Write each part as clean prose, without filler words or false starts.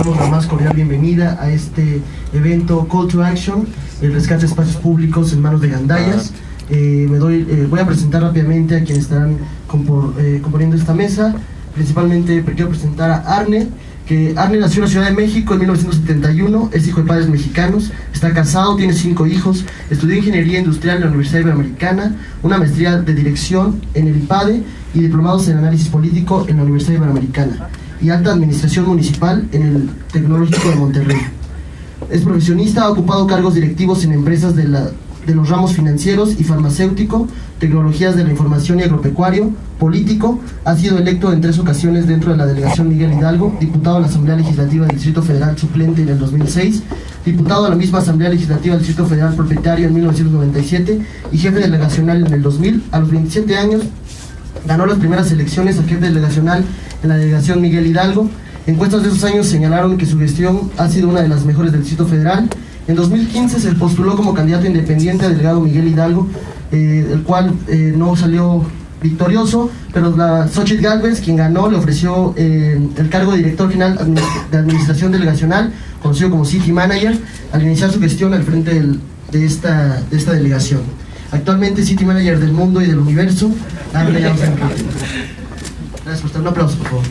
damos la más cordial bienvenida a este evento Call to Action, el rescate de espacios públicos en manos de gandayas. Voy a presentar rápidamente a quienes estarán componiendo esta mesa. Principalmente quiero presentar a Arne, que Arne nació en la Ciudad de México en 1971, es hijo de padres mexicanos, está casado, tiene 5 hijos, estudió Ingeniería Industrial en la Universidad Iberoamericana, una maestría de Dirección en el IPADE y diplomados en Análisis Político en la Universidad Iberoamericana y Alta Administración Municipal en el Tecnológico de Monterrey. Es profesionista, ha ocupado cargos directivos en empresas de los ramos financieros y farmacéutico, tecnologías de la información y agropecuario, político, ha sido electo en 3 ocasiones dentro de la delegación Miguel Hidalgo, diputado a la Asamblea Legislativa del Distrito Federal suplente en el 2006, diputado a la misma Asamblea Legislativa del Distrito Federal propietario en 1997 y jefe delegacional en el 2000. A los 27 años ganó las primeras elecciones a jefe delegacional en la delegación Miguel Hidalgo. Encuestas de esos años señalaron que su gestión ha sido una de las mejores del Distrito Federal. En 2015 se postuló como candidato independiente a delegado Miguel Hidalgo, el cual no salió victorioso, pero Xochitl Gálvez, quien ganó, le ofreció el cargo de director general de administración delegacional, conocido como City Manager, al iniciar su gestión al frente de esta delegación. Actualmente City Manager del mundo y del universo. Gracias por estar. Un aplauso, por favor.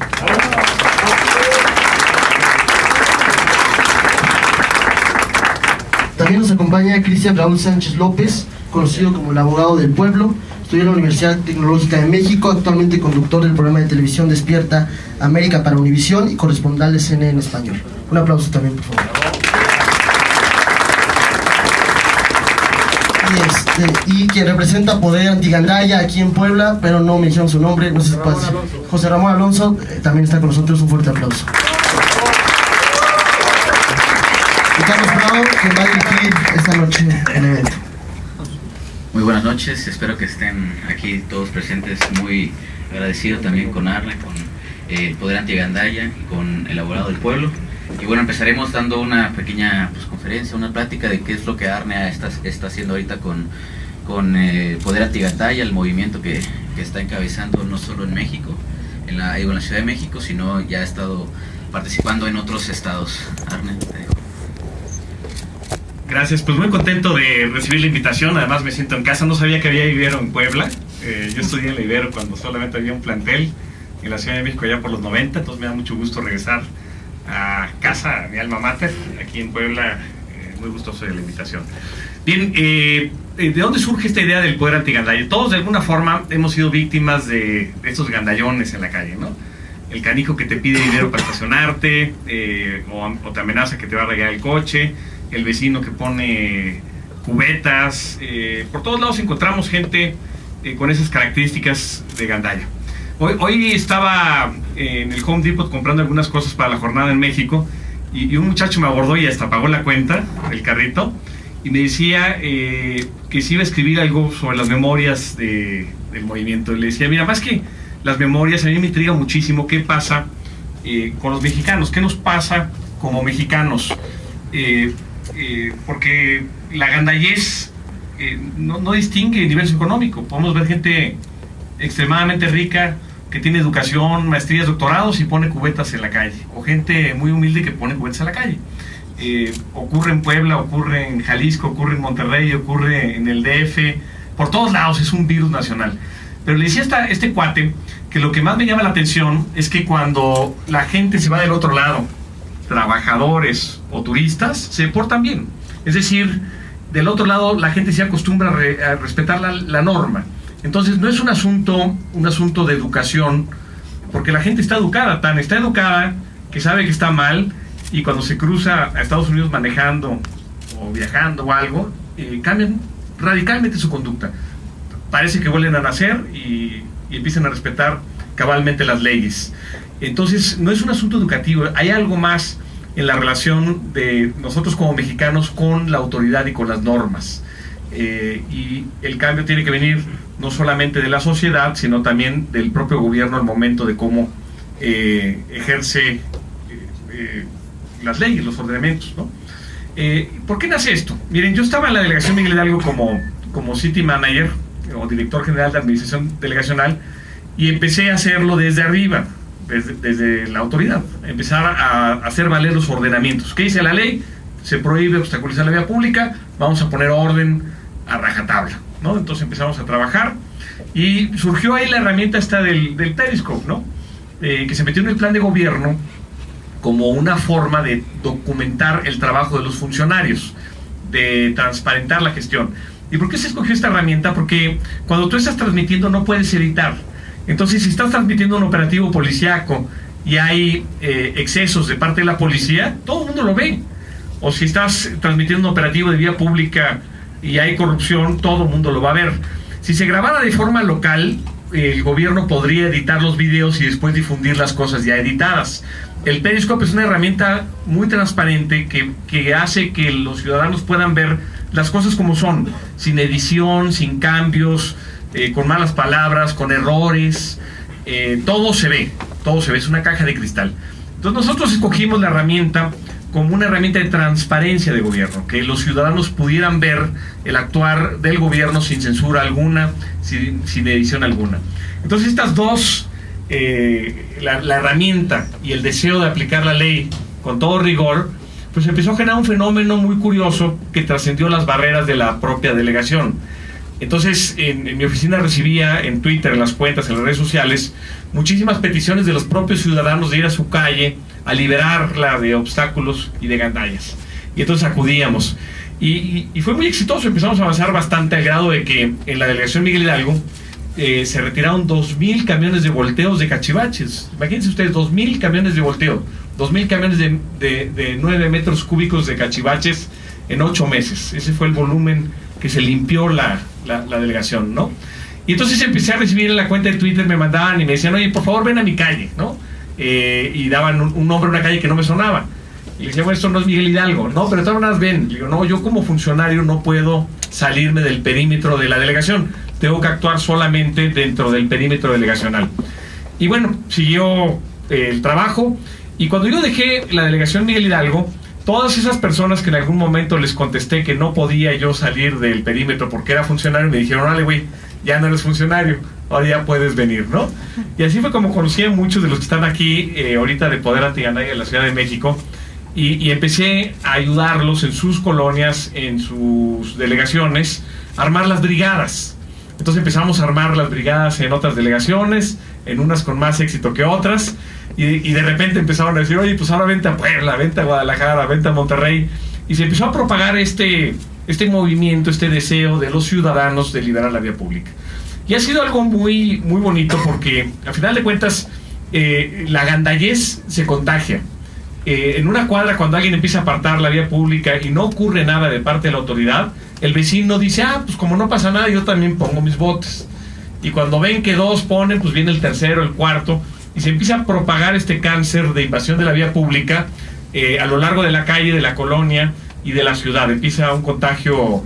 También nos acompaña Cristian Raúl Sánchez López, conocido como el abogado del pueblo. Estudió en la Universidad Tecnológica de México, actualmente conductor del programa de televisión Despierta América para Univisión y corresponsal de CNN en español. Un aplauso también, por favor. Y quien representa Poder Antigandaya aquí en Puebla, pero no me dijeron su nombre, no sé si puede decir. José Ramón Alonso, también está con nosotros, un fuerte aplauso. Y Carlos Prado, quien va a dirigir esta noche el evento. Muy buenas noches, espero que estén aquí todos presentes. Muy agradecido también con Arne, con el Poder Antigandaya y con el abogado del pueblo. Y bueno, empezaremos dando una pequeña conferencia, una plática de qué es lo que Arne está haciendo ahorita con Poder Antigandaya, el movimiento que está encabezando no solo en México, en la Ciudad de México, sino ya ha estado participando en otros estados. Arne, te dejo. Gracias, pues muy contento de recibir la invitación. Además me siento en casa, no sabía que había Ibero en Puebla. Yo estudié en la Ibero cuando solamente había un plantel en la Ciudad de México allá por los 90, entonces me da mucho gusto regresar a casa, a mi alma mater, aquí en Puebla. Muy gustoso de la invitación. Bien, ¿de dónde surge esta idea del Poder Antigandaya? Todos de alguna forma hemos sido víctimas de estos gandallones en la calle, ¿no? El canijo que te pide dinero para estacionarte, o te amenaza que te va a regalar el coche, el vecino que pone cubetas. Por todos lados encontramos gente con esas características de gandalla. Hoy estaba en el Home Depot comprando algunas cosas para la jornada en México y un muchacho me abordó y hasta pagó la cuenta del carrito y me decía que se iba a escribir algo sobre las memorias del movimiento. Y le decía, mira, más que las memorias, a mí me intriga muchísimo qué pasa con los mexicanos, qué nos pasa como mexicanos. Porque la gandallez no distingue nivel socioeconómico. Podemos ver gente extremadamente rica que tiene educación, maestrías, doctorados y pone cubetas en la calle, o gente muy humilde que pone cubetas en la calle. Ocurre en Puebla, ocurre en Jalisco, ocurre en Monterrey, ocurre en el DF, por todos lados, es un virus nacional. Pero le decía a este cuate que lo que más me llama la atención es que cuando la gente se va del otro lado, trabajadores o turistas, se portan bien. Es decir, del otro lado la gente se acostumbra a respetar la norma. Entonces no es un asunto de educación, porque la gente está educada que sabe que está mal, y cuando se cruza a Estados Unidos manejando o viajando o algo, cambian radicalmente su conducta. Parece que vuelven a nacer y empiezan a respetar cabalmente las leyes. Entonces no es un asunto educativo, hay algo más en la relación de nosotros como mexicanos con la autoridad y con las normas. Y el cambio tiene que venir no solamente de la sociedad, sino también del propio gobierno al momento de cómo ejerce las leyes, los ordenamientos, ¿no? ¿Por qué nace esto? Miren, yo estaba en la delegación Miguel Hidalgo como City Manager o director general de administración delegacional, y empecé a hacerlo desde arriba, desde la autoridad, empezar a hacer valer los ordenamientos. ¿Qué dice la ley? Se prohíbe obstaculizar la vía pública, vamos a poner orden a rajatabla, ¿no? Entonces empezamos a trabajar y surgió ahí la herramienta esta del Periscope, ¿no? Que se metió en el plan de gobierno como una forma de documentar el trabajo de los funcionarios, de transparentar la gestión. ¿Y por qué se escogió esta herramienta? Porque cuando tú estás transmitiendo no puedes editar. Entonces, si estás transmitiendo un operativo policíaco y hay excesos de parte de la policía, todo el mundo lo ve. O si estás transmitiendo un operativo de vía pública y hay corrupción, todo el mundo lo va a ver. Si se grabara de forma local, el gobierno podría editar los videos y después difundir las cosas ya editadas. El Periscope es una herramienta muy transparente que hace que los ciudadanos puedan ver las cosas como son, sin edición, sin cambios, con malas palabras, con errores. Todo se ve, es una caja de cristal. Entonces nosotros escogimos la herramienta como una herramienta de transparencia de gobierno, que los ciudadanos pudieran ver el actuar del gobierno sin censura alguna, sin edición alguna. Entonces estas dos, la herramienta y el deseo de aplicar la ley con todo rigor, pues empezó a generar un fenómeno muy curioso que trascendió las barreras de la propia delegación. Entonces en mi oficina recibía en Twitter, en las cuentas, en las redes sociales, muchísimas peticiones de los propios ciudadanos de ir a su calle a liberarla de obstáculos y de gandallas. Y entonces acudíamos. Y fue muy exitoso, empezamos a avanzar bastante al grado de que en la delegación Miguel Hidalgo se retiraron 2,000 camiones de volteos de cachivaches. Imagínense ustedes, 2,000 camiones de volteo, 2,000 camiones de 9 metros cúbicos de cachivaches en 8 meses. Ese fue el volumen que se limpió la delegación, ¿no? Y entonces empecé a recibir en la cuenta de Twitter, me mandaban y me decían, oye, por favor ven a mi calle, ¿no? Y daban un nombre a una calle que no me sonaba. Y le decía, bueno, esto no es Miguel Hidalgo. No, pero de todas maneras ven. Le digo, no, yo como funcionario no puedo salirme del perímetro de la delegación. Tengo que actuar solamente dentro del perímetro delegacional. Y bueno, siguió el trabajo. Y cuando yo dejé la delegación Miguel Hidalgo, todas esas personas que en algún momento les contesté que no podía yo salir del perímetro porque era funcionario, me dijeron, dale, güey, ya no eres funcionario, ahora ya puedes venir, ¿no? Y así fue como conocí a muchos de los que están aquí ahorita de Poder Antigandaya de la Ciudad de México, y empecé a ayudarlos en sus colonias, en sus delegaciones, a armar las brigadas. Entonces empezamos a armar las brigadas en otras delegaciones, en unas con más éxito que otras, y de repente empezaron a decir, oye, pues ahora vente a Puebla, vente a Guadalajara, vente a Monterrey, y se empezó a propagar este movimiento, este deseo de los ciudadanos de liberar la vía pública. Y ha sido algo muy, muy bonito porque, al final de cuentas, la gandallez se contagia. En una cuadra, cuando alguien empieza a apartar la vía pública y no ocurre nada de parte de la autoridad, el vecino dice, pues como no pasa nada, yo también pongo mis botes. Y cuando ven que 2 ponen, pues viene el tercero, el cuarto, y se empieza a propagar este cáncer de invasión de la vía pública a lo largo de la calle, de la colonia y de la ciudad. Empieza un contagio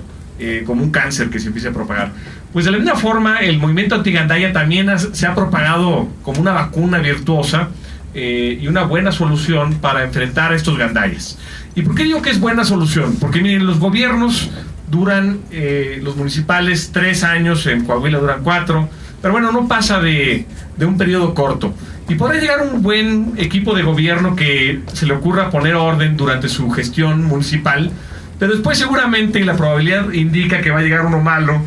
como un cáncer que se empieza a propagar. Pues de la misma forma, el movimiento antigandaya también se ha propagado como una vacuna virtuosa y una buena solución para enfrentar a estos gandallas. ¿Y por qué digo que es buena solución? Porque miren, los gobiernos duran, los municipales 3 años, en Coahuila duran 4, pero bueno, no pasa de un periodo corto. Y podrá llegar un buen equipo de gobierno que se le ocurra poner orden durante su gestión municipal, pero después seguramente la probabilidad indica que va a llegar uno malo,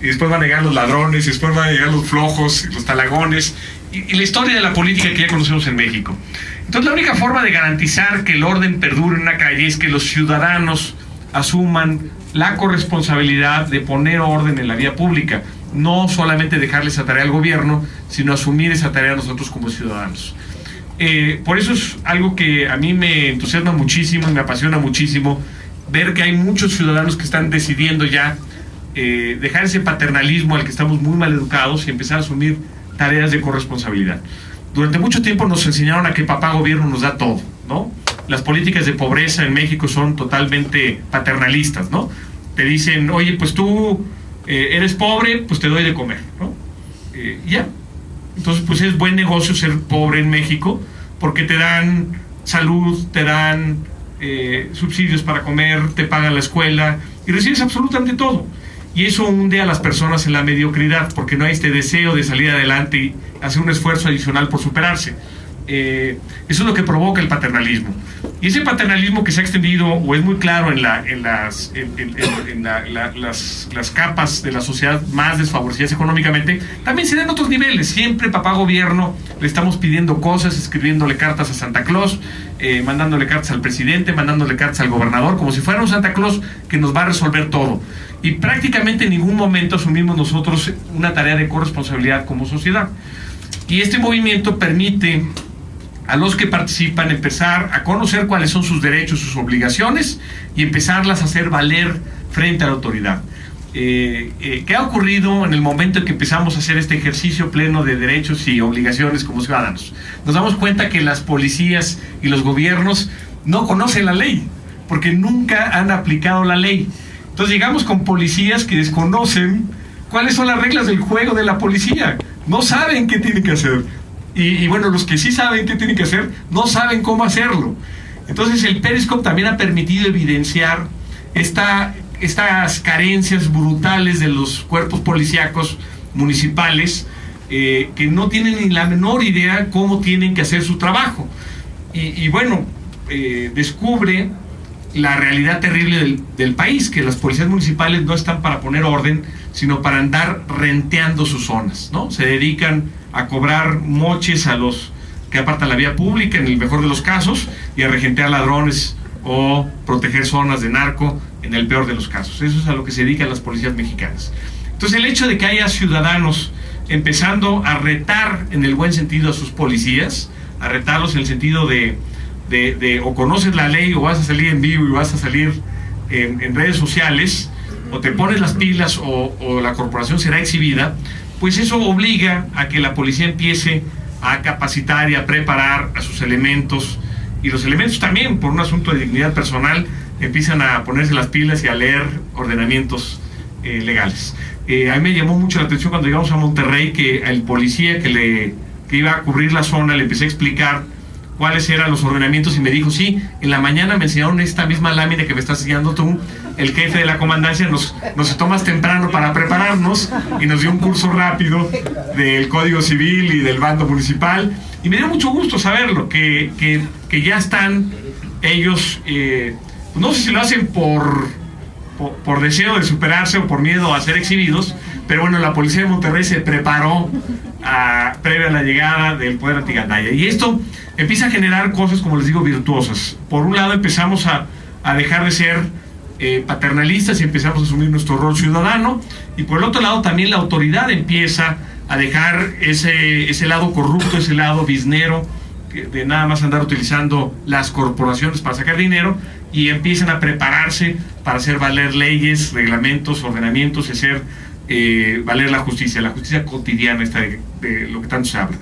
y después van a llegar los ladrones, y después van a llegar los flojos, y los talagones, y la historia de la política que ya conocemos en México. Entonces la única forma de garantizar que el orden perdure en una calle es que los ciudadanos asuman la corresponsabilidad de poner orden en la vía pública, no solamente dejarle esa tarea al gobierno, sino asumir esa tarea nosotros como ciudadanos. Por eso es algo que a mí me entusiasma muchísimo y me apasiona muchísimo, ver que hay muchos ciudadanos que están decidiendo ya dejar ese paternalismo al que estamos muy mal educados y empezar a asumir tareas de corresponsabilidad. Durante mucho tiempo nos enseñaron a que papá gobierno nos da todo, ¿no? Las políticas de pobreza en México son totalmente paternalistas, ¿no? Te dicen, oye, pues tú eres pobre, pues te doy de comer, ¿no? Ya. Entonces, pues es buen negocio ser pobre en México porque te dan salud, te dan subsidios para comer, te pagan la escuela y recibes absolutamente todo. Y eso hunde a las personas en la mediocridad porque no hay este deseo de salir adelante y hacer un esfuerzo adicional por superarse. eso es lo que provoca el paternalismo. Y ese paternalismo que se ha extendido, o es muy claro en las capas de la sociedad más desfavorecidas económicamente, también se da en otros niveles. Siempre, papá gobierno, le estamos pidiendo cosas, escribiéndole cartas a Santa Claus, mandándole cartas al presidente, mandándole cartas al gobernador, como si fuera un Santa Claus que nos va a resolver todo. Y prácticamente en ningún momento asumimos nosotros una tarea de corresponsabilidad como sociedad. Y este movimiento permite a los que participan empezar a conocer cuáles son sus derechos, sus obligaciones, y empezarlas a hacer valer frente a la autoridad. ¿Qué ha ocurrido en el momento en que empezamos a hacer este ejercicio pleno de derechos y obligaciones como ciudadanos? Nos damos cuenta que las policías y los gobiernos no conocen la ley, porque nunca han aplicado la ley. Entonces llegamos con policías que desconocen cuáles son las reglas del juego de la policía, no saben qué tienen que hacer. Y bueno, los que sí saben qué tienen que hacer, no saben cómo hacerlo. Entonces el Periscope también ha permitido evidenciar estas carencias brutales de los cuerpos policíacos municipales, que no tienen ni la menor idea cómo tienen que hacer su trabajo. Y bueno, descubre la realidad terrible del país, que las policías municipales no están para poner orden, sino para andar renteando sus zonas, ¿no? Se dedican a cobrar moches a los que apartan la vía pública, en el mejor de los casos, y a regentear ladrones o proteger zonas de narco, en el peor de los casos. Eso es a lo que se dedican las policías mexicanas. Entonces el hecho de que haya ciudadanos empezando a retar en el buen sentido a sus policías, a retarlos en el sentido de o conoces la ley, o vas a salir en vivo y vas a salir en redes sociales, o te pones las pilas, o la corporación será exhibida, pues eso obliga a que la policía empiece a capacitar y a preparar a sus elementos, y los elementos también, por un asunto de dignidad personal, empiezan a ponerse las pilas y a leer ordenamientos legales. A mí me llamó mucho la atención cuando llegamos a Monterrey, que el policía que iba a cubrir la zona, le empecé a explicar cuáles eran los ordenamientos, y me dijo, sí, en la mañana me enseñaron esta misma lámina que me estás enseñando tú, el jefe de la comandancia nos citó más temprano para prepararnos, y nos dio un curso rápido del Código Civil y del bando municipal, y me dio mucho gusto saberlo, que ya están ellos, no sé si lo hacen por deseo de superarse o por miedo a ser exhibidos, pero bueno, la policía de Monterrey se preparó previa a la llegada del poder antigandaya, y esto empieza a generar cosas, como les digo, virtuosas. Por un lado empezamos a dejar de ser paternalistas y empezamos a asumir nuestro rol ciudadano, y por el otro lado también la autoridad empieza a dejar ese lado corrupto, ese lado biznero, de nada más andar utilizando las corporaciones para sacar dinero, y empiezan a prepararse para hacer valer leyes, reglamentos, ordenamientos, y hacer valer la justicia cotidiana, esta de lo que tanto se habla.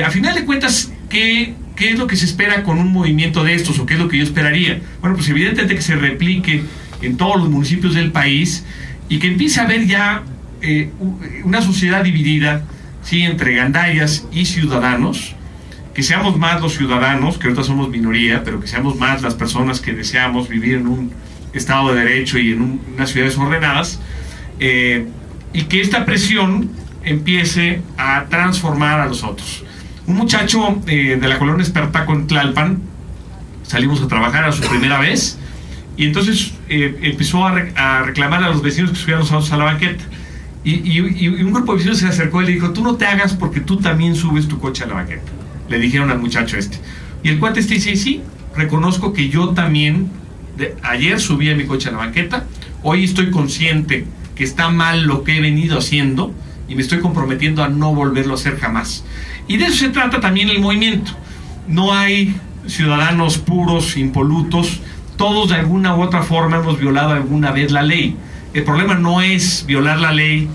A final de cuentas, ¿qué es lo que se espera con un movimiento de estos, o qué es lo que yo esperaría? Bueno, pues evidentemente que se replique en todos los municipios del país, y que empiece a haber ya una sociedad dividida, ¿sí?, entre gandayas y ciudadanos, que seamos más los ciudadanos, que ahorita somos minoría, pero que seamos más las personas que deseamos vivir en un estado de derecho y en unas ciudades ordenadas, y que esta presión empiece a transformar a los otros. Un muchacho de la colonia Espartaco en Tlalpan, salimos a trabajar a su primera vez, y entonces empezó a reclamar a los vecinos que subieran los autos a la banqueta, y un grupo de vecinos se acercó y le dijo, tú no te hagas porque tú también subes tu coche a la banqueta, le dijeron al muchacho y el cuate dice, sí, reconozco que yo también ayer subí a mi coche a la banqueta, hoy estoy consciente que está mal lo que he venido haciendo, y me estoy comprometiendo a no volverlo a hacer jamás. Y de eso se trata también el movimiento. No hay ciudadanos puros, impolutos, todos de alguna u otra forma hemos violado alguna vez la ley. El problema no es violar la ley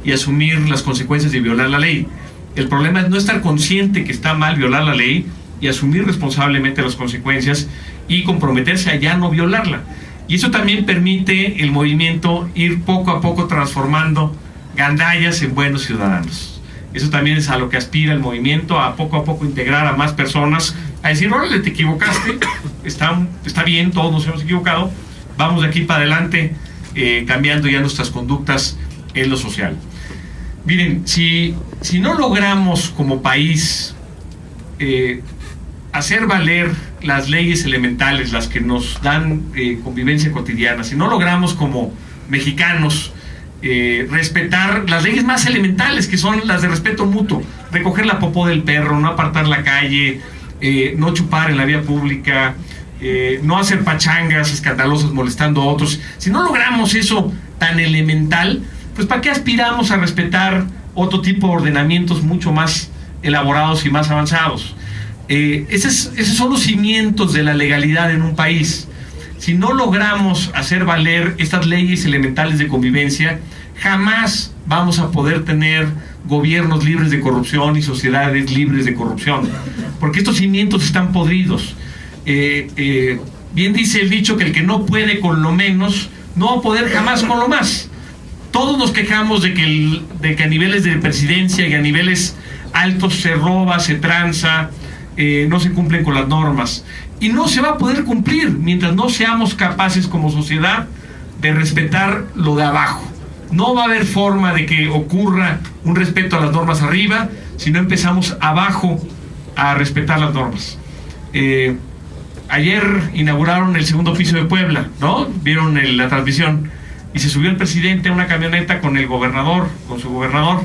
y asumir las consecuencias de violar la ley. El problema es no estar consciente que está mal violar la ley y asumir responsablemente las consecuencias y comprometerse a ya no violarla. Y eso también permite el movimiento ir poco a poco transformando gandayas en buenos ciudadanos. Eso también es a lo que aspira el movimiento, a poco integrar a más personas, a decir, órale, te equivocaste, está bien, todos nos hemos equivocado, vamos de aquí para adelante, cambiando ya nuestras conductas en lo social. Miren, si no logramos como país hacer valer las leyes elementales, las que nos dan convivencia cotidiana, si no logramos como mexicanos respetar las leyes más elementales, que son las de respeto mutuo, recoger la popó del perro, no apartar la calle, no chupar en la vía pública, no hacer pachangas escandalosas molestando a otros, si no logramos eso tan elemental, pues ¿para qué aspiramos a respetar otro tipo de ordenamientos mucho más elaborados y más avanzados? Esos son los cimientos de la legalidad en un país. Si no logramos hacer valer estas leyes elementales de convivencia, jamás vamos a poder tener gobiernos libres de corrupción y sociedades libres de corrupción, porque estos cimientos están podridos. Bien dice el dicho que el que no puede con lo menos no va a poder jamás con lo más. Todos nos quejamos de que a niveles de presidencia y a niveles altos se roba, se tranza, no se cumplen con las normas, y no se va a poder cumplir mientras no seamos capaces como sociedad de respetar lo de abajo. No va a haber forma de que ocurra un respeto a las normas arriba si no empezamos abajo a respetar las normas. Ayer inauguraron el segundo piso de Puebla, ¿no? Vieron la transmisión, y se subió el presidente a una camioneta con el gobernador, con su gobernador,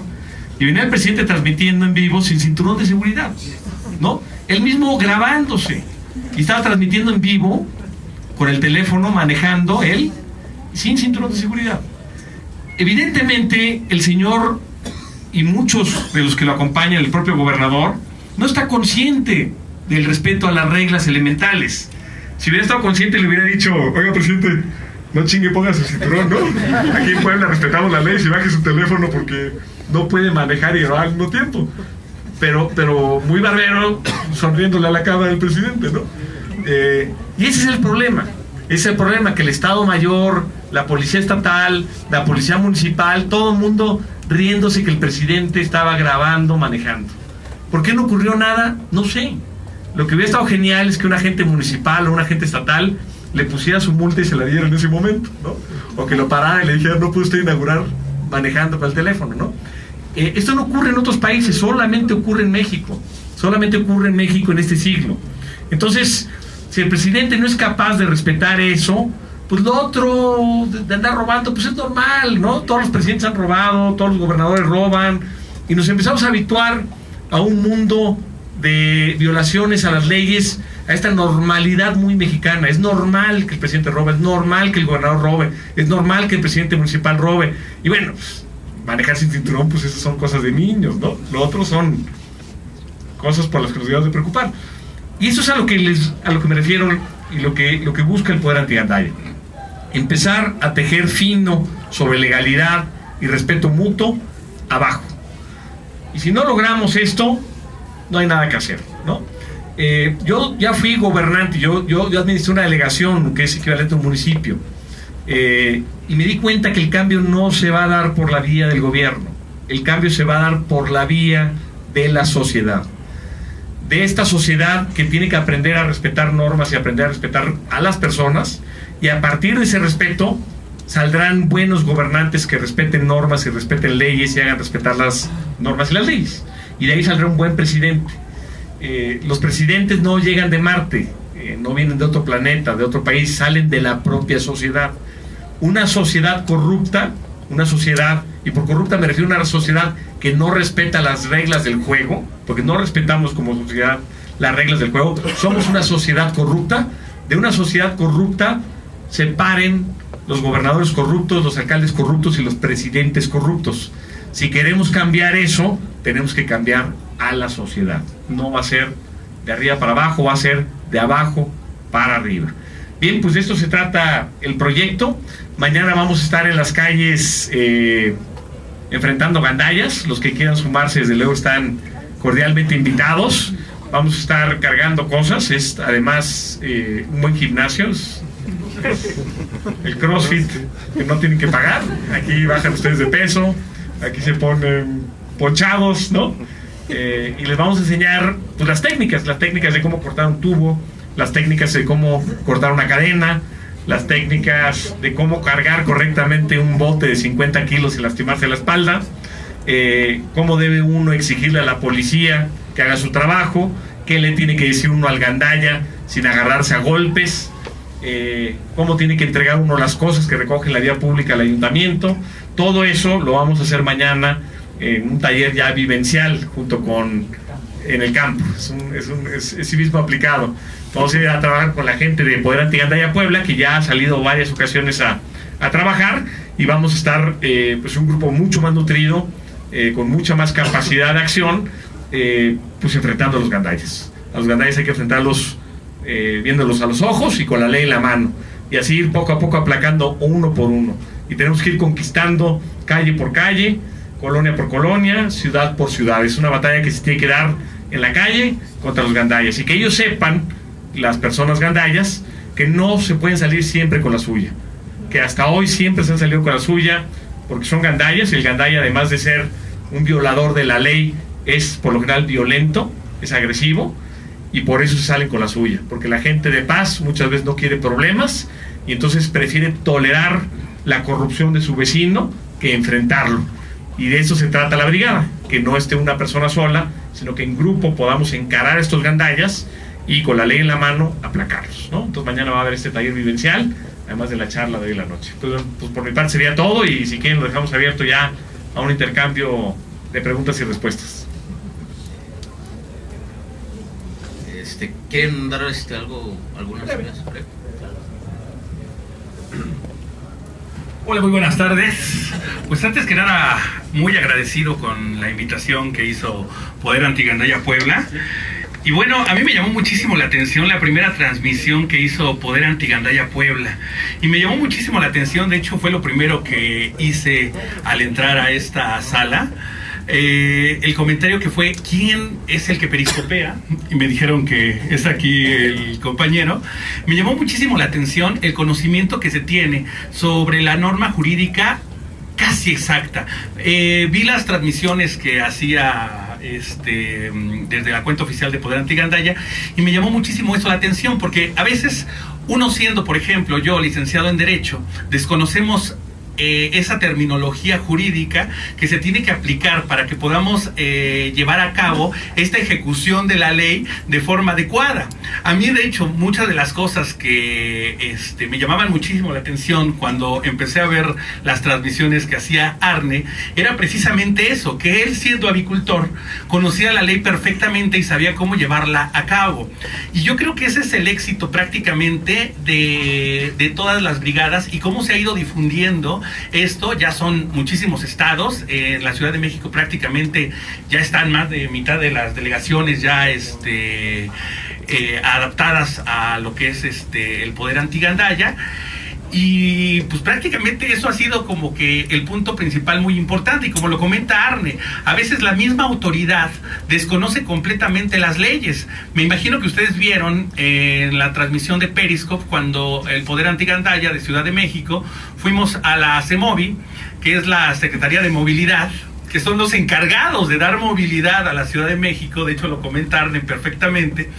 y venía el presidente transmitiendo en vivo sin cinturón de seguridad, ¿no? Él mismo grabándose, y estaba transmitiendo en vivo con el teléfono, manejando él sin cinturón de seguridad. Evidentemente el señor y muchos de los que lo acompañan, el propio gobernador, no está consciente del respeto a las reglas elementales. Si hubiera estado consciente, le hubiera dicho: oiga, presidente, no chingue, ponga su cinturón, ¿no? Aquí en Puebla respetamos la ley, si baje su teléfono porque no puede manejar y grabar al mismo tiempo. Pero muy barbero, sonriéndole a la cámara del presidente, ¿no? Y ese es el problema. Ese es el problema, que el Estado Mayor, la Policía Estatal, la Policía Municipal, todo el mundo riéndose que el presidente estaba grabando, manejando. ¿Por qué no ocurrió nada? No sé. Lo que hubiera estado genial es que un agente municipal o un agente estatal le pusiera su multa y se la diera en ese momento, ¿no? O que lo parara y le dijera: no puede usted inaugurar manejando con el teléfono, ¿no? Esto no ocurre en otros países, solamente ocurre en México. Solamente ocurre en México en este siglo. Entonces, si el presidente no es capaz de respetar eso, pues lo otro de andar robando, pues es normal, ¿no? Todos los presidentes han robado, todos los gobernadores roban, y nos empezamos a habituar a un mundo de violaciones a las leyes, a esta normalidad muy mexicana. Es normal que el presidente robe, es normal que el gobernador robe, es normal que el presidente municipal robe, y bueno, pues, manejar sin cinturón, pues esas son cosas de niños, ¿no? Lo otro son cosas por las que nos debemos de preocupar. Y eso es a lo que me refiero, y lo que busca el poder antigandaya. Empezar a tejer fino sobre legalidad y respeto mutuo abajo. Y si no logramos esto, no hay nada que hacer, ¿no? Yo ya fui gobernante, yo administré una delegación que es equivalente a un municipio, y me di cuenta que el cambio no se va a dar por la vía del gobierno, el cambio se va a dar por la vía de la sociedad, de esta sociedad que tiene que aprender a respetar normas y aprender a respetar a las personas, y a partir de ese respeto saldrán buenos gobernantes que respeten normas y respeten leyes y hagan respetar las normas y las leyes, y de ahí saldrá un buen presidente. Los presidentes no llegan de Marte, no vienen de otro planeta, de otro país, salen de la propia sociedad. Una sociedad corrupta, una sociedad, y por corrupta me refiero a una sociedad que no respeta las reglas del juego, porque no respetamos como sociedad las reglas del juego, somos una sociedad corrupta. De una sociedad corrupta separen los gobernadores corruptos, los alcaldes corruptos y los presidentes corruptos. Si queremos cambiar eso, tenemos que cambiar a la sociedad. No va a ser de arriba para abajo, va a ser de abajo para arriba. Bien, pues de esto se trata el proyecto. Mañana vamos a estar en las calles enfrentando gandallas. Los que quieran sumarse, desde luego, están cordialmente invitados. Vamos a estar cargando cosas. Es además un buen gimnasio. El CrossFit, que no tienen que pagar. Aquí bajan ustedes de peso, aquí se ponen ponchados, ¿no? Y les vamos a enseñar pues, las técnicas de cómo cortar un tubo, las técnicas de cómo cortar una cadena, las técnicas de cómo cargar correctamente un bote de 50 kilos y lastimarse la espalda, cómo debe uno exigirle a la policía que haga su trabajo, qué le tiene que decir uno al gandaya sin agarrarse a golpes, cómo tiene que entregar uno las cosas que recoge en la vía pública el ayuntamiento. Todo eso lo vamos a hacer mañana en un taller ya vivencial junto con en el campo. Es civismo aplicado. Vamos a ir a trabajar con la gente de Poder Antigandaya Puebla, que ya ha salido varias ocasiones a trabajar, y vamos a estar pues un grupo mucho más nutrido, con mucha más capacidad de acción, pues enfrentando a los gandayas. A los gandayas hay que enfrentarlos viéndolos a los ojos y con la ley en la mano, y así ir poco a poco aplacando uno por uno, y tenemos que ir conquistando calle por calle, colonia por colonia, ciudad por ciudad. Es una batalla que se tiene que dar en la calle contra los gandayas, y que ellos sepan, las personas gandayas, que no se pueden salir siempre con la suya, que hasta hoy siempre se han salido con la suya porque son gandayas, y el gandaya, además de ser un violador de la ley, es por lo general violento, es agresivo, y por eso se salen con la suya, porque la gente de paz muchas veces no quiere problemas, y entonces prefiere tolerar la corrupción de su vecino que enfrentarlo. Y de eso se trata la brigada, que no esté una persona sola, sino que en grupo podamos encarar a estos gandayas y con la ley en la mano aplacarlos, ¿no? Entonces mañana va a haber este taller vivencial, además de la charla de hoy en la noche. Entonces, pues por mi parte sería todo, y si quieren lo dejamos abierto ya a un intercambio de preguntas y respuestas. ¿Quieren dar algunas ideas? Hola, muy buenas tardes. Pues antes que nada, muy agradecido con la invitación que hizo Poder Antigandaya Puebla. Y bueno, a mí me llamó muchísimo la atención la primera transmisión que hizo Poder Antigandaya Puebla. Y me llamó muchísimo la atención, de hecho fue lo primero que hice al entrar a esta sala. El comentario que fue: ¿quién es el que periscopea? Y me dijeron que es aquí el compañero. Me llamó muchísimo la atención el conocimiento que se tiene sobre la norma jurídica casi exacta. Vi las transmisiones que hacía desde la cuenta oficial de Poder Antigandaya, y me llamó muchísimo eso la atención, porque a veces uno, siendo por ejemplo yo licenciado en Derecho, desconocemos esa terminología jurídica que se tiene que aplicar para que podamos llevar a cabo esta ejecución de la ley de forma adecuada. A mí, de hecho, muchas de las cosas que me llamaban muchísimo la atención cuando empecé a ver las transmisiones que hacía Arne, era precisamente eso, que él, siendo avicultor, conocía la ley perfectamente y sabía cómo llevarla a cabo. Y yo creo que ese es el éxito prácticamente de todas las brigadas, y cómo se ha ido difundiendo esto. Ya son muchísimos estados. En la Ciudad de México prácticamente ya están más de mitad de las delegaciones ya adaptadas a lo que es el Poder Antigandaya. Y pues prácticamente eso ha sido como que el punto principal muy importante. Y como lo comenta Arne, a veces la misma autoridad desconoce completamente las leyes. Me imagino que ustedes vieron en la transmisión de Periscope, cuando el Poder Antigandaya de Ciudad de México fuimos a la CEMOVI, que es la Secretaría de Movilidad, que son los encargados de dar movilidad a la Ciudad de México. De hecho lo comenta Arne perfectamente,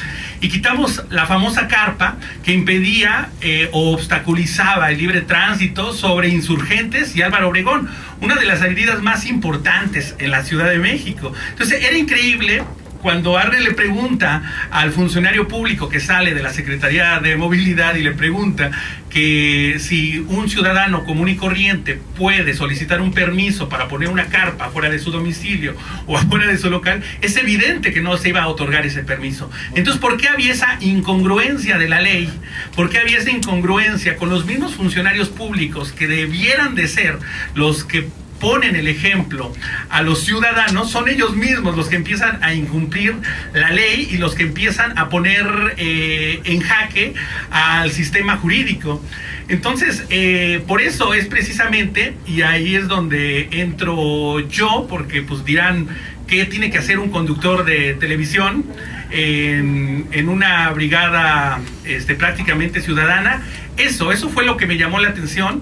y quitamos la famosa carpa que impedía o obstaculizaba el libre tránsito sobre Insurgentes y Álvaro Obregón, una de las avenidas más importantes en la Ciudad de México. Entonces era increíble cuando Arne le pregunta al funcionario público que sale de la Secretaría de Movilidad y le pregunta que si un ciudadano común y corriente puede solicitar un permiso para poner una carpa fuera de su domicilio o afuera de su local, es evidente que no se iba a otorgar ese permiso. Entonces, ¿por qué había esa incongruencia de la ley? ¿Por qué había esa incongruencia con los mismos funcionarios públicos que debieran de ser los que ponen el ejemplo a los ciudadanos? Son ellos mismos los que empiezan a incumplir la ley y los que empiezan a poner en jaque al sistema jurídico. Entonces, por eso es precisamente, y ahí es donde entro yo, porque pues dirán, ¿qué tiene que hacer un conductor de televisión en una brigada prácticamente ciudadana? Eso fue lo que me llamó la atención.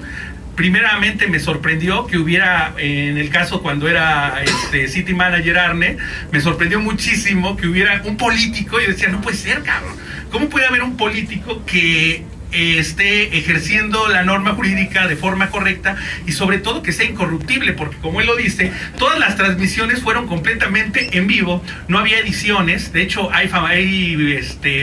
Primeramente me sorprendió que hubiera, en el caso cuando era City Manager Arne, me sorprendió muchísimo que hubiera un político. Y yo decía, no puede ser, cabrón, ¿cómo puede haber un político que esté ejerciendo la norma jurídica de forma correcta y sobre todo que sea incorruptible, porque como él lo dice, todas las transmisiones fueron completamente en vivo, no había ediciones. De hecho hay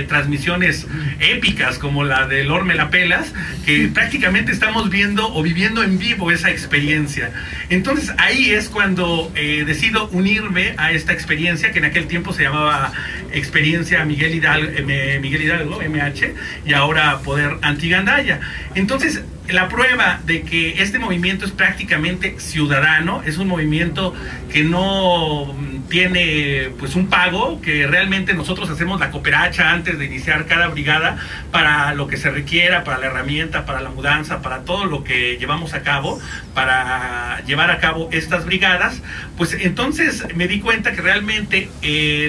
transmisiones épicas como la del Orme la Pelas, que prácticamente estamos viendo o viviendo en vivo esa experiencia. Entonces ahí es cuando decido unirme a esta experiencia, que en aquel tiempo se llamaba Experiencia Miguel Hidalgo, MH, y ahora Poder Antigandaya. Entonces, la prueba de que este movimiento es prácticamente ciudadano, es un movimiento que no tiene pues un pago, que realmente nosotros hacemos la cooperacha antes de iniciar cada brigada para lo que se requiera, para la herramienta, para la mudanza, para todo lo que llevamos a cabo, para llevar a cabo estas brigadas. Pues entonces me di cuenta que realmente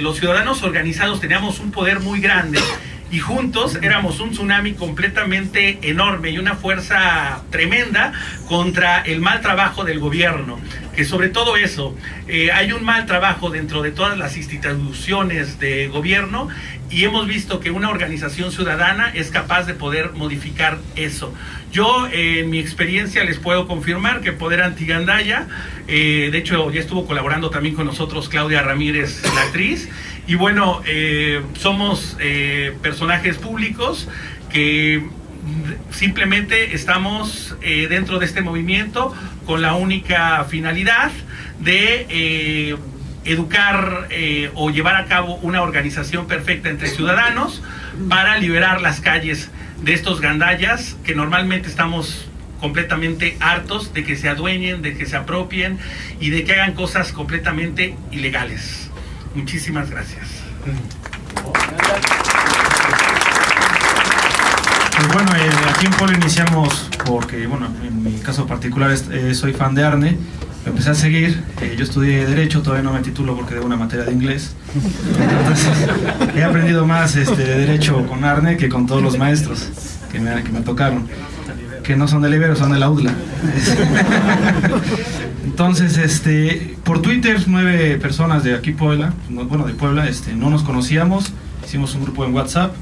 los ciudadanos organizados teníamos un poder muy grande, y juntos éramos un tsunami completamente enorme y una fuerza tremenda contra el mal trabajo del gobierno. Que sobre todo eso, hay un mal trabajo dentro de todas las instituciones de gobierno, y hemos visto que una organización ciudadana es capaz de poder modificar eso. Yo, en mi experiencia, les puedo confirmar que Poder Antigandaya, de hecho ya estuvo colaborando también con nosotros Claudia Ramírez, la actriz, y bueno, somos personajes públicos que simplemente estamos dentro de este movimiento con la única finalidad de educar o llevar a cabo una organización perfecta entre ciudadanos para liberar las calles de estos gandayas que normalmente estamos completamente hartos de que se adueñen, de que se apropien y de que hagan cosas completamente ilegales. Muchísimas gracias. Pues bueno, aquí en Puebla iniciamos porque, bueno, en mi caso particular soy fan de Arne, lo empecé a seguir, yo estudié Derecho, todavía no me titulo porque debo una materia de inglés, entonces he aprendido más de Derecho con Arne que con todos los maestros que me tocaron, que no son del Ibero, son de la UDLA. Entonces, por Twitter, 9 personas de aquí Puebla, bueno, de Puebla, no nos conocíamos, hicimos un grupo en WhatsApp